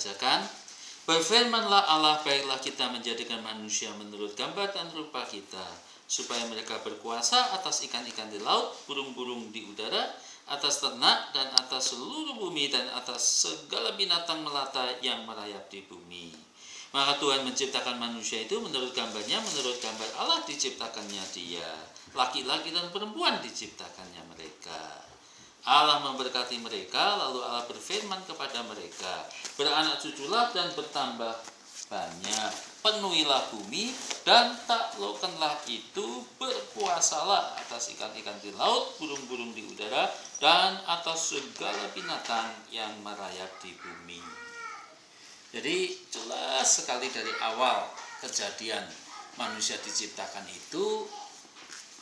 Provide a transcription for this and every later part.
bacakan. Berfirmanlah Allah, baiklah kita menjadikan manusia menurut gambar dan rupa kita, supaya mereka berkuasa atas ikan-ikan di laut, burung-burung di udara, atas ternak dan atas seluruh bumi, dan atas segala binatang melata yang merayap di bumi. Maka Tuhan menciptakan manusia itu menurut gambarnya, menurut gambar Allah diciptakannya dia. Laki-laki dan perempuan diciptakannya mereka. Allah memberkati mereka, lalu Allah berfirman kepada mereka, beranak cuculah dan bertambah banyak, penuhilah bumi dan taklukkanlah itu, berkuasalah atas ikan-ikan di laut, burung-burung di udara, dan atas segala binatang yang merayap di bumi. Jadi jelas sekali dari awal kejadian manusia diciptakan itu,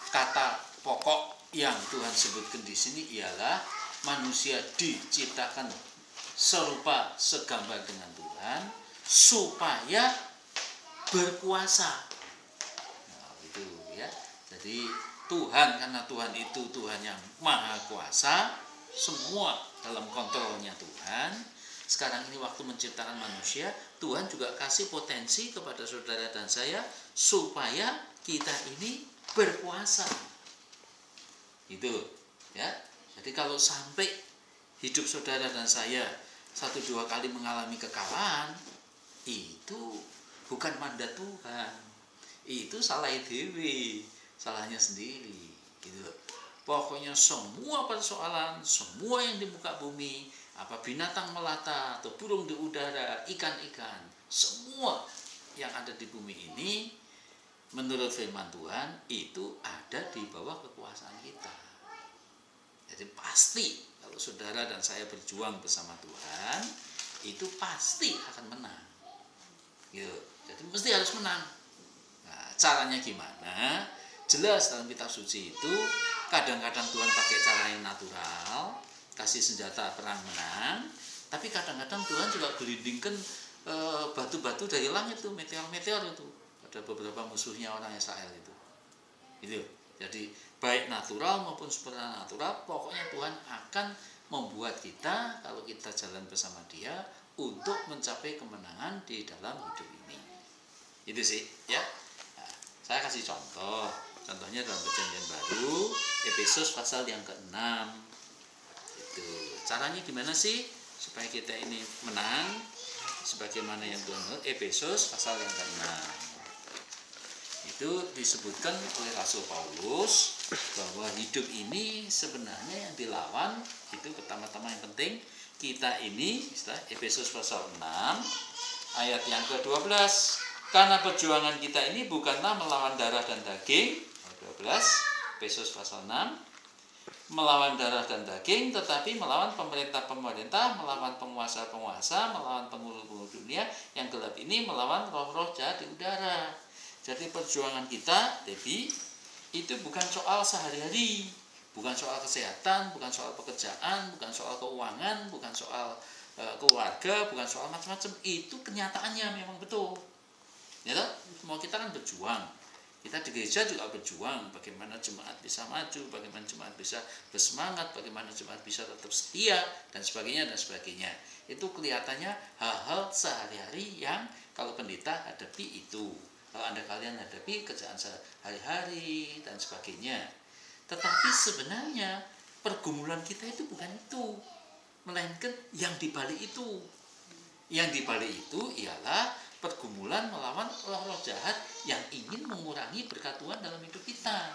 kata pokok yang Tuhan sebutkan di sini ialah manusia diciptakan serupa segambar dengan Tuhan supaya berkuasa. Nah, itu ya. Jadi Tuhan, karena Tuhan itu Tuhan yang maha kuasa, semua dalam kontrolnya Tuhan. Sekarang ini waktu menciptakan manusia, Tuhan juga kasih potensi kepada saudara dan saya supaya kita ini berkuasa. Itu ya. Jadi kalau sampai hidup saudara dan saya 1-2 kali mengalami kekalahan, itu bukan mandat Tuhan, itu salah dewi, salahnya sendiri gitu. Pokoknya semua persoalan, semua yang di muka bumi, apa binatang melata atau burung di udara, ikan-ikan, semua yang ada di bumi ini menurut firman Tuhan itu ada di bawah kekuasaan kita. Jadi pasti kalau saudara dan saya berjuang bersama Tuhan, itu pasti akan menang. Gitu. Jadi mesti harus menang. Nah, caranya gimana? Jelas dalam kitab suci itu kadang-kadang Tuhan pakai cara yang natural, kasih senjata perang menang, tapi kadang-kadang Tuhan juga gelindingkan batu-batu dari langit itu, meteor-meteor itu. Ada beberapa musuhnya orang Israel itu. Jadi baik natural maupun supernatural, pokoknya Tuhan akan membuat kita, kalau kita jalan bersama Dia, untuk mencapai kemenangan di dalam hidup ini. Itu sih ya. Nah, saya kasih contoh. Contohnya dalam Perjanjian Baru, Efesus pasal yang ke-6. Itu caranya gimana sih supaya kita ini menang? Sebagaimana yang Tuhan, Efesus pasal yang ke-6. Itu disebutkan oleh Rasul Paulus bahwa hidup ini sebenarnya yang dilawan itu pertama-tama yang penting kita ini, Efesus pasal 6 ayat yang ke-12, karena perjuangan kita ini bukanlah melawan darah dan daging, 12 Efesus pasal 6, melawan darah dan daging, tetapi melawan pemerintah-pemerintah, melawan penguasa-penguasa, melawan penghulu-penghulu dunia yang gelap ini, melawan roh-roh jahat di udara. Jadi perjuangan kita, Debbie, itu bukan soal sehari-hari, bukan soal kesehatan, bukan soal pekerjaan, bukan soal keuangan, bukan soal keluarga, bukan soal macam-macam. Itu kenyataannya memang betul. Ya toh? Semua kita kan berjuang. Kita di gereja juga berjuang, bagaimana jemaat bisa maju, bagaimana jemaat bisa bersemangat, bagaimana jemaat bisa tetap setia, dan sebagainya, dan sebagainya. Itu kelihatannya hal-hal sehari-hari yang kalau pendeta hadapi itu. Kalau kalian hadapi kerjaan sehari-hari dan sebagainya. Tetapi sebenarnya pergumulan kita itu bukan itu, melainkan yang dibalik itu. Yang dibalik itu ialah pergumulan melawan roh-roh jahat yang ingin mengurangi berkat Tuhan dalam hidup kita.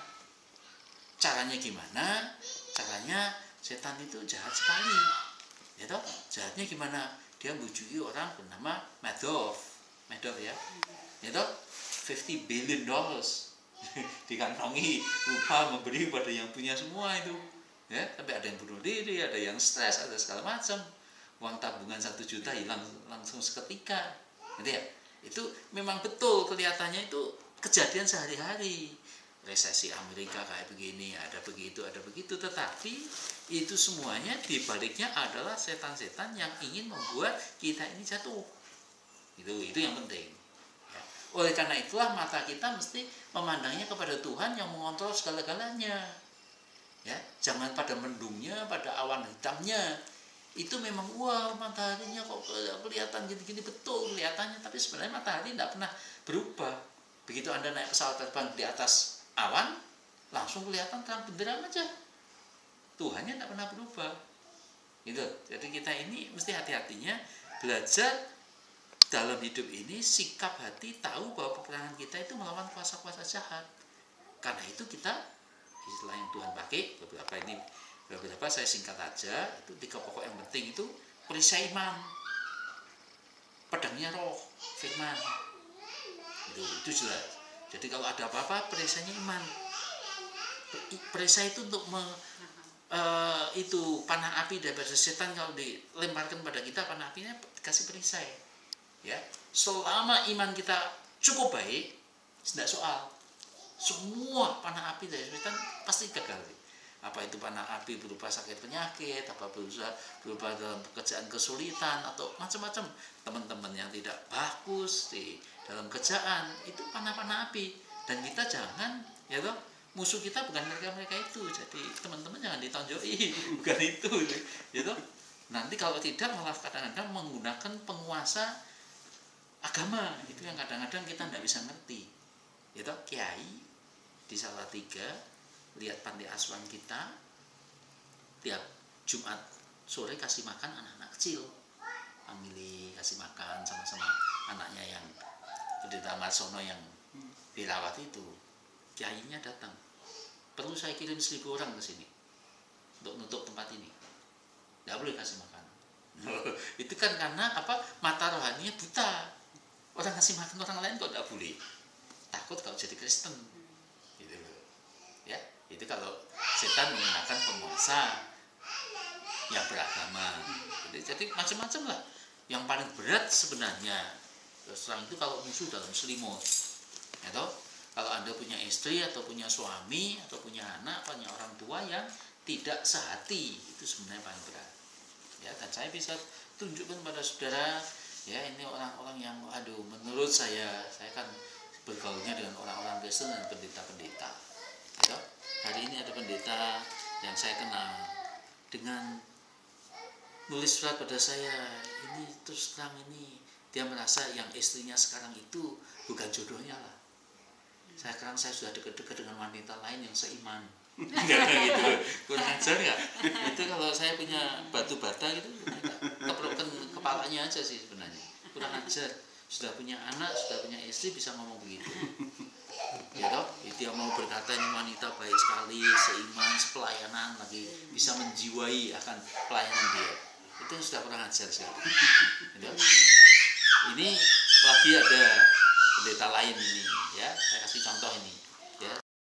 Caranya gimana? Caranya setan itu jahat sekali. Ya toh? Jahatnya gimana? Dia bujuki orang bernama Madoff ya. Ya toh? $50 billion dikantongi, lupa memberi pada yang punya semua itu. Ya, tapi ada yang bunuh diri, ada yang stres, ada segala macam. Uang tabungan 1 juta hilang langsung seketika. Gitu ya? Itu memang betul kelihatannya itu kejadian sehari-hari. Resesi Amerika kayak begini, ada begitu, tetapi itu semuanya dibaliknya adalah setan-setan yang ingin membuat kita ini jatuh. Itu yang penting. Ya. Oleh karena itulah mata kita mesti memandangnya kepada Tuhan yang mengontrol segala-galanya. Ya, jangan pada mendungnya, pada awan hitamnya. itu memang wah mataharinya kok kelihatan gini-gini, betul kelihatannya, tapi sebenarnya matahari tidak pernah berubah. Begitu Anda naik pesawat terbang di atas awan, langsung kelihatan terang benderang aja. Tuhannya tidak pernah berubah. Gitu. Jadi kita ini mesti hati-hatinya belajar dalam hidup ini, sikap hati tahu bahwa peperangan kita itu melawan kuasa-kuasa jahat. Karena itu kita, istilah yang Tuhan pakai beberapa saya singkat aja, itu 3 pokok yang penting itu perisai iman, pedangnya roh, firman. Itu jelas. Jadi kalau ada apa-apa, perisainya iman. Perisai itu untuk itu panah api daripada setan, kalau dilemparkan pada kita panah apinya dikasih perisai. Ya, selama iman kita cukup baik, tidak soal. Semua panah api dari setan pasti gagal. Apa itu panah api berupa sakit penyakit, apa berupa dalam pekerjaan kesulitan atau macam-macam. Teman-teman yang tidak bagus di dalam kerjaan itu panah-panah api, dan kita jangan, ya toh, musuh kita bukan mereka itu. Jadi teman-teman jangan ditonjoki, bukan itu, ya toh. Nanti kalau tidak malah kadang-kadang menggunakan penguasa agama, itu yang kadang-kadang kita tidak bisa ngerti. Ya toh, kiai di Salatiga lihat panti asuhan kita, tiap Jumat sore kasih makan anak-anak kecil, family kasih makan sama-sama anaknya yang pendeta Marsono yang dirawat itu. Kiainya datang, perlu saya kirim 1.000 orang ke sini untuk nutup tempat ini, nggak boleh kasih makan. Itu kan karena apa? Mata rohaninya buta. Orang kasih makan orang lain kok nggak boleh, takut kalau jadi Kristen, gitu loh. Ya, itu kalau setan menggunakan penguasa yang beragama. Jadi macam-macam lah. Yang paling berat sebenarnya terang itu kalau musuh dalam selimut. Ya toh? Kalau Anda punya istri atau punya suami atau punya anak, punya orang tua yang tidak sehati, itu sebenarnya paling berat. Ya, dan saya bisa tunjukkan pada saudara, ya, ini orang-orang yang menurut saya kan bergaulnya dengan orang-orang Kristen dan pendeta-pendeta. Ya, hari ini ada pendeta yang saya kenal dengan nulis surat pada saya, ini terus terang ini dia merasa yang istrinya sekarang itu bukan jodohnya lah. Sekarang saya sudah dekat-dekat dengan wanita lain yang seiman. Gitu, kurang ajar nggak? Itu kalau saya punya batu bata gitu, keprokan kepalanya aja sih sebenarnya. Kurang ajar. Sudah punya anak, sudah punya istri bisa ngomong begitu. Ya toh, dia mau berkata ini wanita baik sekali, seiman, sepelayanan lagi, bisa menjiwai akan pelayanan dia. Itu sudah kurang ajar sekali. Ya, ini lagi ada pendeta lain ini, ya, saya kasih contoh ini.